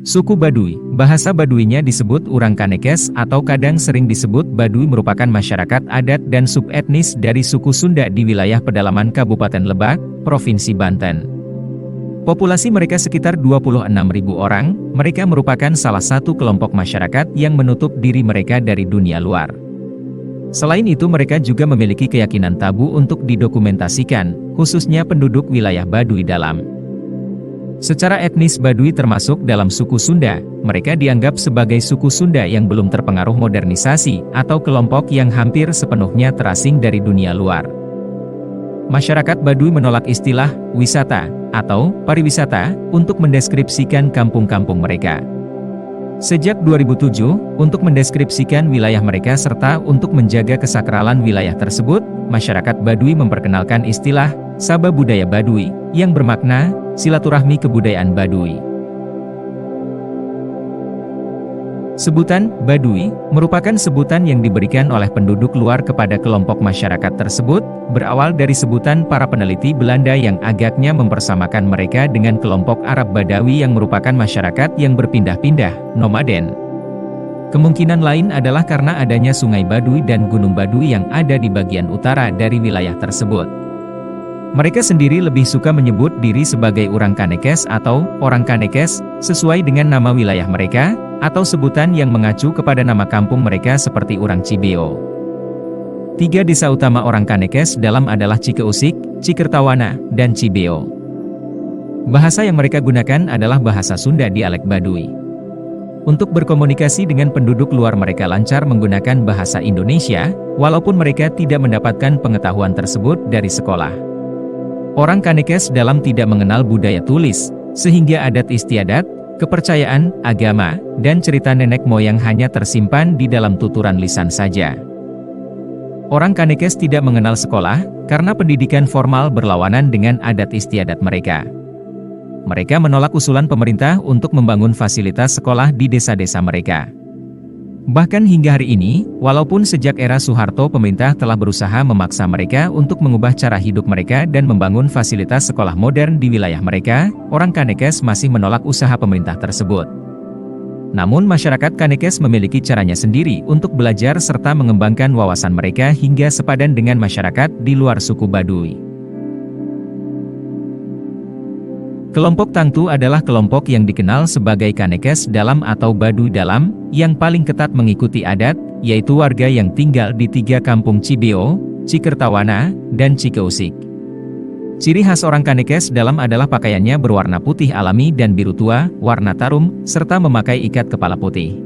Suku Baduy, bahasa Baduinya disebut Urang Kanekes atau kadang sering disebut Baduy merupakan masyarakat adat dan subetnis dari suku Sunda di wilayah pedalaman Kabupaten Lebak, Provinsi Banten. Populasi mereka sekitar 26.000 orang, mereka merupakan salah satu kelompok masyarakat yang menutup diri mereka dari dunia luar. Selain itu mereka juga memiliki keyakinan tabu untuk didokumentasikan, khususnya penduduk wilayah Baduy dalam. Secara etnis Baduy termasuk dalam suku Sunda, mereka dianggap sebagai suku Sunda yang belum terpengaruh modernisasi, atau kelompok yang hampir sepenuhnya terasing dari dunia luar. Masyarakat Baduy menolak istilah wisata atau pariwisata untuk mendeskripsikan kampung-kampung mereka. Sejak 2007, untuk mendeskripsikan wilayah mereka serta untuk menjaga kesakralan wilayah tersebut, masyarakat Baduy memperkenalkan istilah Sabha Budaya Baduy, yang bermakna silaturahmi kebudayaan Baduy. Sebutan Baduy merupakan sebutan yang diberikan oleh penduduk luar kepada kelompok masyarakat tersebut, berawal dari sebutan para peneliti Belanda yang agaknya mempersamakan mereka dengan kelompok Arab Badawi yang merupakan masyarakat yang berpindah-pindah, nomaden. Kemungkinan lain adalah karena adanya Sungai Baduy dan Gunung Baduy yang ada di bagian utara dari wilayah tersebut. Mereka sendiri lebih suka menyebut diri sebagai Urang Kanekes atau Orang Kanekes, sesuai dengan nama wilayah mereka, atau sebutan yang mengacu kepada nama kampung mereka seperti Urang Cibeo. 3 desa utama Orang Kanekes dalam adalah Cikeusik, Cikertawana, dan Cibeo. Bahasa yang mereka gunakan adalah bahasa Sunda dialek Baduy. Untuk berkomunikasi dengan penduduk luar mereka lancar menggunakan bahasa Indonesia, walaupun mereka tidak mendapatkan pengetahuan tersebut dari sekolah. Orang Kanekes dalam tidak mengenal budaya tulis, sehingga adat istiadat, kepercayaan, agama, dan cerita nenek moyang hanya tersimpan di dalam tuturan lisan saja. Orang Kanekes tidak mengenal sekolah, karena pendidikan formal berlawanan dengan adat istiadat mereka. Mereka menolak usulan pemerintah untuk membangun fasilitas sekolah di desa-desa mereka. Bahkan hingga hari ini, walaupun sejak era Soeharto pemerintah telah berusaha memaksa mereka untuk mengubah cara hidup mereka dan membangun fasilitas sekolah modern di wilayah mereka, orang Kanekes masih menolak usaha pemerintah tersebut. Namun masyarakat Kanekes memiliki caranya sendiri untuk belajar serta mengembangkan wawasan mereka hingga sepadan dengan masyarakat di luar suku Baduy. Kelompok Tangtu adalah kelompok yang dikenal sebagai Kanekes dalam atau Baduy dalam, yang paling ketat mengikuti adat, yaitu warga yang tinggal di 3 kampung Cibeo, Cikertawana, dan Cikeusik. Ciri khas orang Kanekes dalam adalah pakaiannya berwarna putih alami dan biru tua, warna tarum, serta memakai ikat kepala putih.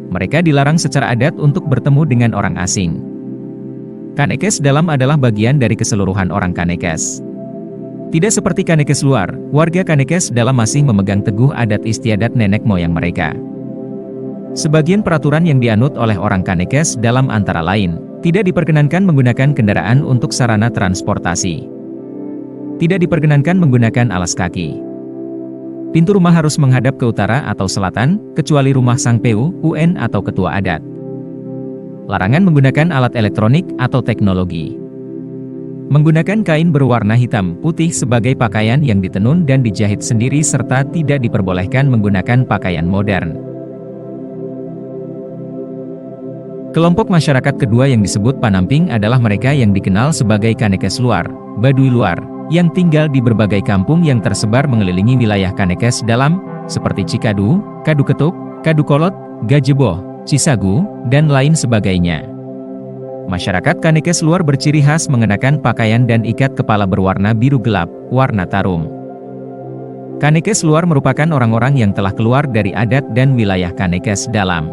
Mereka dilarang secara adat untuk bertemu dengan orang asing. Kanekes dalam adalah bagian dari keseluruhan orang Kanekes. Tidak seperti Kanekes luar, warga Kanekes dalam masih memegang teguh adat istiadat nenek moyang mereka. Sebagian peraturan yang dianut oleh orang Kanekes dalam antara lain, tidak diperkenankan menggunakan kendaraan untuk sarana transportasi. Tidak diperkenankan menggunakan alas kaki. Pintu rumah harus menghadap ke utara atau selatan, kecuali rumah sang peu, UN atau ketua adat. Larangan menggunakan alat elektronik atau teknologi. Menggunakan kain berwarna hitam putih sebagai pakaian yang ditenun dan dijahit sendiri serta tidak diperbolehkan menggunakan pakaian modern. Kelompok masyarakat kedua yang disebut Panamping adalah mereka yang dikenal sebagai Kanekes luar, Baduy luar, yang tinggal di berbagai kampung yang tersebar mengelilingi wilayah Kanekes dalam, seperti Cikadu, Kaduketuk, Kadukolot, Gajeboh, Cisagu, dan lain sebagainya. Masyarakat Kanekes luar berciri khas mengenakan pakaian dan ikat kepala berwarna biru gelap, warna tarum. Kanekes luar merupakan orang-orang yang telah keluar dari adat dan wilayah Kanekes dalam.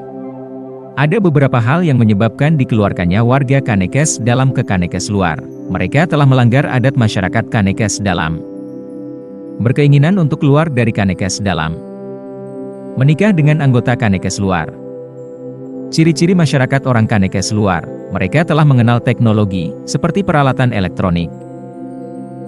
Ada beberapa hal yang menyebabkan dikeluarkannya warga Kanekes dalam ke Kanekes luar. Mereka telah melanggar adat masyarakat Kanekes dalam. Berkeinginan untuk keluar dari Kanekes dalam. Menikah dengan anggota Kanekes luar. Ciri-ciri masyarakat orang Kanekes luar, mereka telah mengenal teknologi, seperti peralatan elektronik.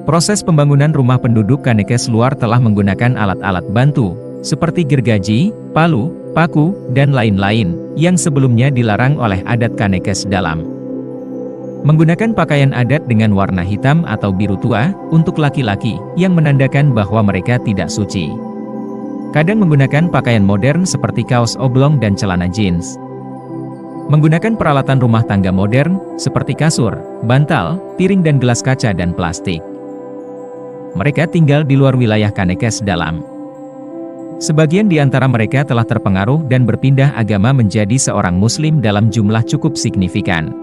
Proses pembangunan rumah penduduk Kanekes luar telah menggunakan alat-alat bantu, seperti gergaji, palu, paku, dan lain-lain, yang sebelumnya dilarang oleh adat Kanekes dalam. Menggunakan pakaian adat dengan warna hitam atau biru tua, untuk laki-laki, yang menandakan bahwa mereka tidak suci. Kadang menggunakan pakaian modern seperti kaos oblong dan celana jeans. Menggunakan peralatan rumah tangga modern, seperti kasur, bantal, piring dan gelas kaca dan plastik. Mereka tinggal di luar wilayah Kanekes dalam. Sebagian di antara mereka telah terpengaruh dan berpindah agama menjadi seorang Muslim dalam jumlah cukup signifikan.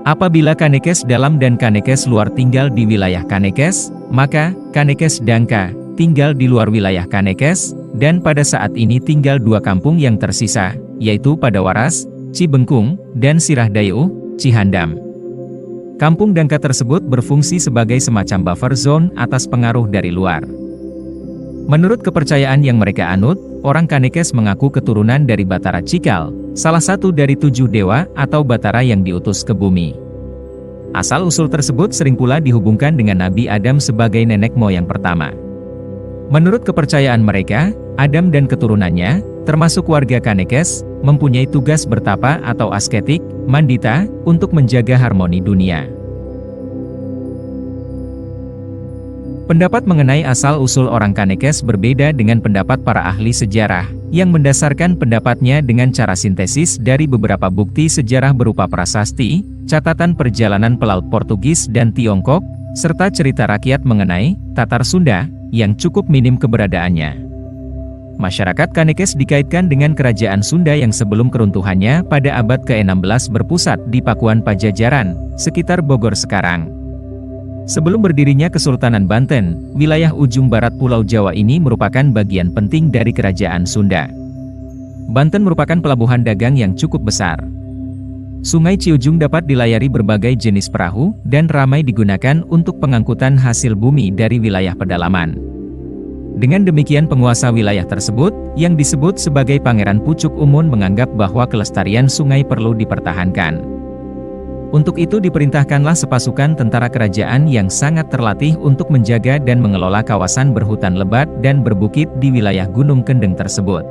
Apabila Kanekes dalam dan Kanekes luar tinggal di wilayah Kanekes, maka Kanekes Dangka tinggal di luar wilayah Kanekes, dan pada saat ini tinggal 2 kampung yang tersisa, yaitu Padawaras, Cibengkung, dan Sirahdayu, Cihandam. Kampung Dangka tersebut berfungsi sebagai semacam buffer zone atas pengaruh dari luar. Menurut kepercayaan yang mereka anut, orang Kanekes mengaku keturunan dari Batara Cikal, salah satu dari 7 dewa atau Batara yang diutus ke bumi. Asal-usul tersebut sering pula dihubungkan dengan Nabi Adam sebagai nenek moyang pertama. Menurut kepercayaan mereka, Adam dan keturunannya, termasuk warga Kanekes, mempunyai tugas bertapa atau asketik, mandita, untuk menjaga harmoni dunia. Pendapat mengenai asal-usul orang Kanekes berbeda dengan pendapat para ahli sejarah, yang mendasarkan pendapatnya dengan cara sintesis dari beberapa bukti sejarah berupa prasasti, catatan perjalanan pelaut Portugis dan Tiongkok, serta cerita rakyat mengenai Tatar Sunda, yang cukup minim keberadaannya. Masyarakat Kanekes dikaitkan dengan kerajaan Sunda yang sebelum keruntuhannya pada abad ke-16 berpusat di Pakuan Pajajaran, sekitar Bogor sekarang. Sebelum berdirinya Kesultanan Banten, wilayah ujung barat Pulau Jawa ini merupakan bagian penting dari kerajaan Sunda. Banten merupakan pelabuhan dagang yang cukup besar. Sungai Ciujung dapat dilayari berbagai jenis perahu, dan ramai digunakan untuk pengangkutan hasil bumi dari wilayah pedalaman. Dengan demikian penguasa wilayah tersebut, yang disebut sebagai Pangeran Pucuk Umun menganggap bahwa kelestarian sungai perlu dipertahankan. Untuk itu diperintahkanlah sepasukan tentara kerajaan yang sangat terlatih untuk menjaga dan mengelola kawasan berhutan lebat dan berbukit di wilayah Gunung Kendeng tersebut.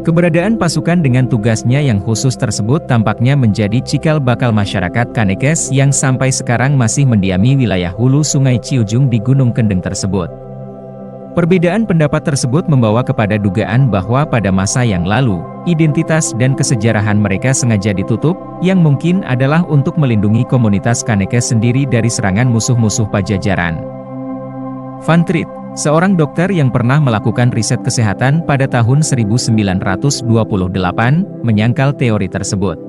Keberadaan pasukan dengan tugasnya yang khusus tersebut tampaknya menjadi cikal bakal masyarakat Kanekes yang sampai sekarang masih mendiami wilayah hulu Sungai Ciujung di Gunung Kendeng tersebut. Perbedaan pendapat tersebut membawa kepada dugaan bahwa pada masa yang lalu, identitas dan kesejarahan mereka sengaja ditutup, yang mungkin adalah untuk melindungi komunitas Kanekes sendiri dari serangan musuh-musuh Pajajaran. Van Triet, seorang dokter yang pernah melakukan riset kesehatan pada tahun 1928, menyangkal teori tersebut.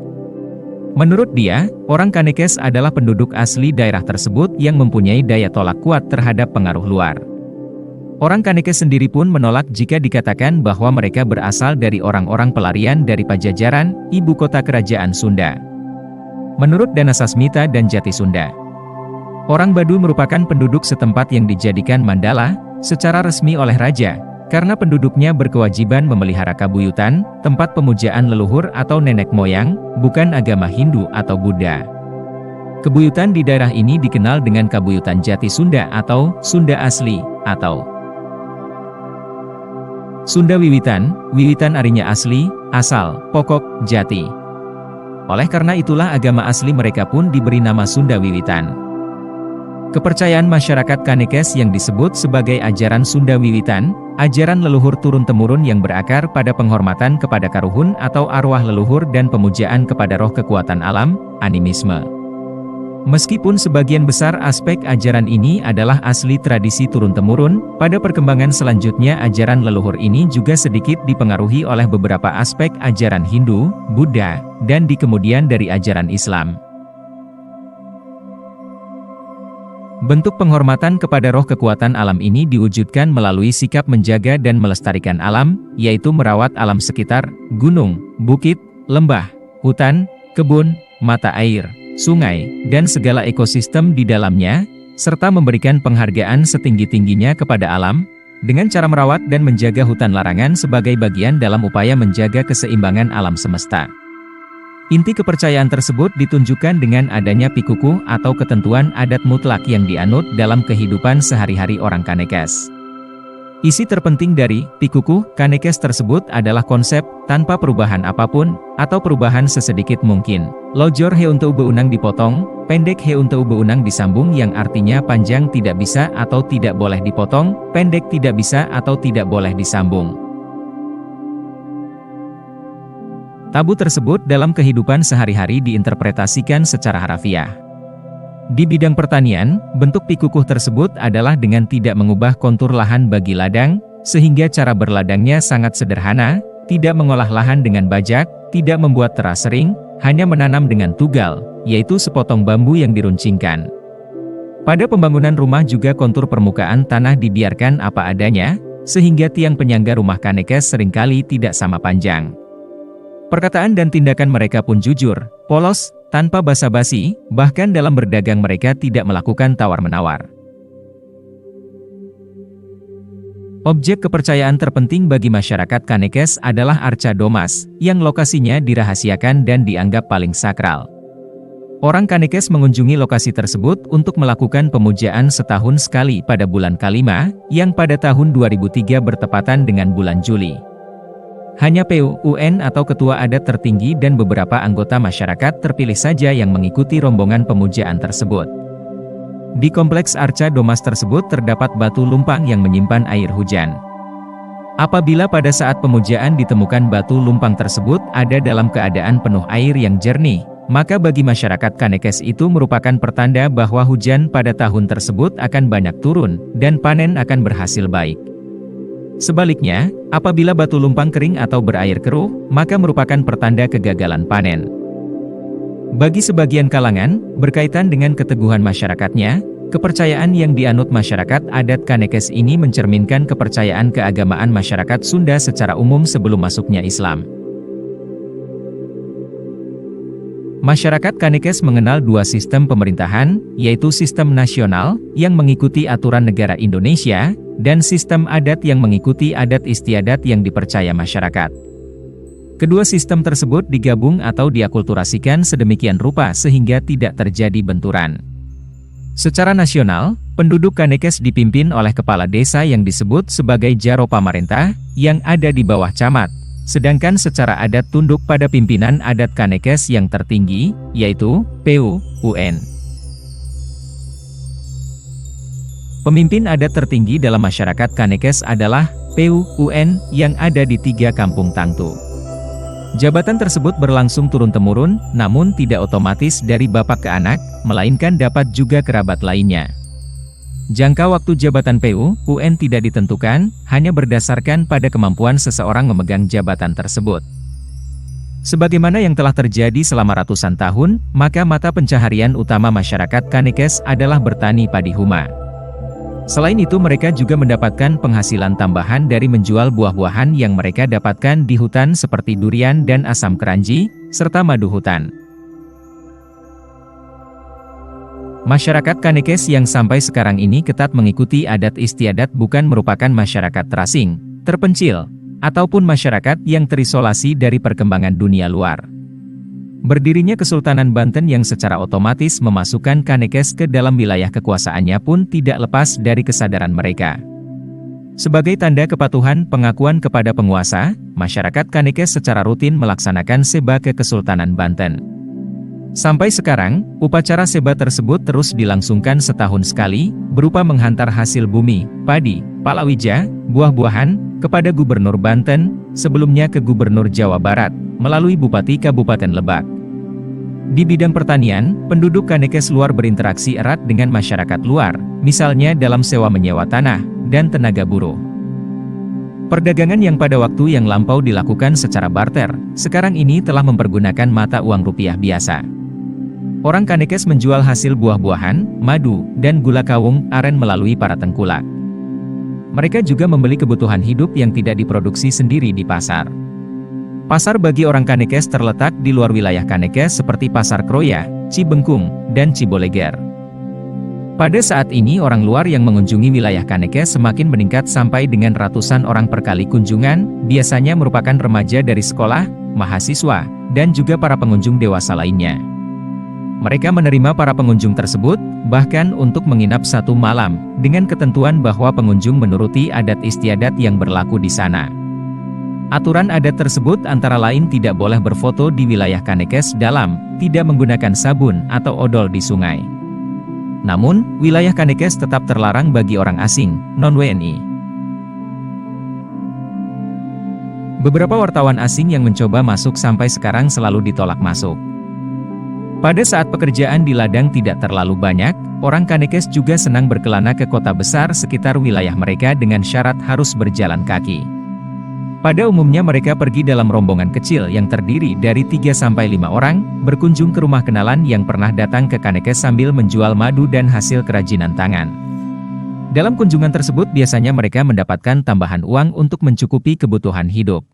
Menurut dia, orang Kanekes adalah penduduk asli daerah tersebut yang mempunyai daya tolak kuat terhadap pengaruh luar. Orang Kanekes sendiri pun menolak jika dikatakan bahwa mereka berasal dari orang-orang pelarian dari Pajajaran, ibu kota kerajaan Sunda. Menurut Danasasmita dan Jati Sunda, orang Baduy merupakan penduduk setempat yang dijadikan mandala secara resmi oleh raja, karena penduduknya berkewajiban memelihara kabuyutan, tempat pemujaan leluhur atau nenek moyang, bukan agama Hindu atau Buddha. Kabuyutan di daerah ini dikenal dengan Kabuyutan Jati Sunda atau Sunda Asli, atau Sunda Wiwitan. Wiwitan artinya asli, asal, pokok, jati. Oleh karena itulah agama asli mereka pun diberi nama Sunda Wiwitan. Kepercayaan masyarakat Kanekes yang disebut sebagai ajaran Sunda Wiwitan, ajaran leluhur turun-temurun yang berakar pada penghormatan kepada karuhun atau arwah leluhur dan pemujaan kepada roh kekuatan alam, animisme. Meskipun sebagian besar aspek ajaran ini adalah asli tradisi turun-temurun, pada perkembangan selanjutnya ajaran leluhur ini juga sedikit dipengaruhi oleh beberapa aspek ajaran Hindu, Buddha, dan di kemudian dari ajaran Islam. Bentuk penghormatan kepada roh kekuatan alam ini diwujudkan melalui sikap menjaga dan melestarikan alam, yaitu merawat alam sekitar, gunung, bukit, lembah, hutan, kebun, mata air, sungai, dan segala ekosistem di dalamnya, serta memberikan penghargaan setinggi-tingginya kepada alam, dengan cara merawat dan menjaga hutan larangan sebagai bagian dalam upaya menjaga keseimbangan alam semesta. Inti kepercayaan tersebut ditunjukkan dengan adanya pikukuh atau ketentuan adat mutlak yang dianut dalam kehidupan sehari-hari orang Kanekes. Isi terpenting dari Pikukuh Kanekes tersebut adalah konsep tanpa perubahan apapun atau perubahan sesedikit mungkin. Lojor he untuk beunang dipotong, pendek he untuk beunang disambung, yang artinya panjang tidak bisa atau tidak boleh dipotong, pendek tidak bisa atau tidak boleh disambung. Tabu tersebut dalam kehidupan sehari-hari diinterpretasikan secara harafiah. Di bidang pertanian, bentuk pikukuh tersebut adalah dengan tidak mengubah kontur lahan bagi ladang, sehingga cara berladangnya sangat sederhana, tidak mengolah lahan dengan bajak, tidak membuat teras sering, hanya menanam dengan tugal, yaitu sepotong bambu yang diruncingkan. Pada pembangunan rumah juga kontur permukaan tanah dibiarkan apa adanya, sehingga tiang penyangga rumah Kanekes seringkali tidak sama panjang. Perkataan dan tindakan mereka pun jujur, polos, tanpa basa-basi, bahkan dalam berdagang mereka tidak melakukan tawar-menawar. Objek kepercayaan terpenting bagi masyarakat Kanekes adalah Arca Domas, yang lokasinya dirahasiakan dan dianggap paling sakral. Orang Kanekes mengunjungi lokasi tersebut untuk melakukan pemujaan setahun sekali pada bulan kelima, yang pada tahun 2003 bertepatan dengan bulan Juli. Hanya PUN atau ketua adat tertinggi dan beberapa anggota masyarakat terpilih saja yang mengikuti rombongan pemujaan tersebut. Di kompleks Arca Domas tersebut terdapat batu lumpang yang menyimpan air hujan. Apabila pada saat pemujaan ditemukan batu lumpang tersebut ada dalam keadaan penuh air yang jernih, maka bagi masyarakat Kanekes itu merupakan pertanda bahwa hujan pada tahun tersebut akan banyak turun, dan panen akan berhasil baik. Sebaliknya, apabila batu lumpang kering atau berair keruh, maka merupakan pertanda kegagalan panen. Bagi sebagian kalangan, berkaitan dengan keteguhan masyarakatnya, kepercayaan yang dianut masyarakat adat Kanekes ini mencerminkan kepercayaan keagamaan masyarakat Sunda secara umum sebelum masuknya Islam. Masyarakat Kanekes mengenal dua sistem pemerintahan, yaitu sistem nasional, yang mengikuti aturan negara Indonesia, dan sistem adat yang mengikuti adat istiadat yang dipercaya masyarakat. Kedua sistem tersebut digabung atau diakulturasikan sedemikian rupa sehingga tidak terjadi benturan. Secara nasional, penduduk Kanekes dipimpin oleh kepala desa yang disebut sebagai Jaro Pamarentah, yang ada di bawah camat. Sedangkan secara adat tunduk pada pimpinan adat Kanekes yang tertinggi, yaitu PUN. Pemimpin adat tertinggi dalam masyarakat Kanekes adalah PUN yang ada di 3 kampung Tangtu. Jabatan tersebut berlangsung turun-temurun, namun tidak otomatis dari bapak ke anak, melainkan dapat juga kerabat lainnya. Jangka waktu jabatan PUN tidak ditentukan, hanya berdasarkan pada kemampuan seseorang memegang jabatan tersebut. Sebagaimana yang telah terjadi selama ratusan tahun, maka mata pencaharian utama masyarakat Kanekes adalah bertani padi huma. Selain itu mereka juga mendapatkan penghasilan tambahan dari menjual buah-buahan yang mereka dapatkan di hutan seperti durian dan asam keranji, serta madu hutan. Masyarakat Kanekes yang sampai sekarang ini ketat mengikuti adat istiadat bukan merupakan masyarakat terasing, terpencil, ataupun masyarakat yang terisolasi dari perkembangan dunia luar. Berdirinya Kesultanan Banten yang secara otomatis memasukkan Kanekes ke dalam wilayah kekuasaannya pun tidak lepas dari kesadaran mereka. Sebagai tanda kepatuhan pengakuan kepada penguasa, masyarakat Kanekes secara rutin melaksanakan seba ke Kesultanan Banten. Sampai sekarang, upacara seba tersebut terus dilangsungkan setahun sekali, berupa menghantar hasil bumi, padi, palawija, buah-buahan, kepada Gubernur Banten, sebelumnya ke Gubernur Jawa Barat, melalui Bupati Kabupaten Lebak. Di bidang pertanian, penduduk Kanekes luar berinteraksi erat dengan masyarakat luar, misalnya dalam sewa-menyewa tanah, dan tenaga buruh. Perdagangan yang pada waktu yang lampau dilakukan secara barter, sekarang ini telah mempergunakan mata uang rupiah biasa. Orang Kanekes menjual hasil buah-buahan, madu, dan gula kawung aren melalui para tengkulak. Mereka juga membeli kebutuhan hidup yang tidak diproduksi sendiri di pasar. Pasar bagi orang Kanekes terletak di luar wilayah Kanekes seperti Pasar Kroya, Cibengkung, dan Ciboleger. Pada saat ini orang luar yang mengunjungi wilayah Kanekes semakin meningkat sampai dengan ratusan orang per kali kunjungan, biasanya merupakan remaja dari sekolah, mahasiswa, dan juga para pengunjung dewasa lainnya. Mereka menerima para pengunjung tersebut, bahkan untuk menginap 1 malam, dengan ketentuan bahwa pengunjung menuruti adat istiadat yang berlaku di sana. Aturan adat tersebut antara lain tidak boleh berfoto di wilayah Kanekes Dalam, tidak menggunakan sabun atau odol di sungai. Namun, wilayah Kanekes tetap terlarang bagi orang asing, non-WNI. Beberapa wartawan asing yang mencoba masuk sampai sekarang selalu ditolak masuk. Pada saat pekerjaan di ladang tidak terlalu banyak, orang Kanekes juga senang berkelana ke kota besar sekitar wilayah mereka dengan syarat harus berjalan kaki. Pada umumnya mereka pergi dalam rombongan kecil yang terdiri dari 3-5 orang, berkunjung ke rumah kenalan yang pernah datang ke Kanekes sambil menjual madu dan hasil kerajinan tangan. Dalam kunjungan tersebut biasanya mereka mendapatkan tambahan uang untuk mencukupi kebutuhan hidup.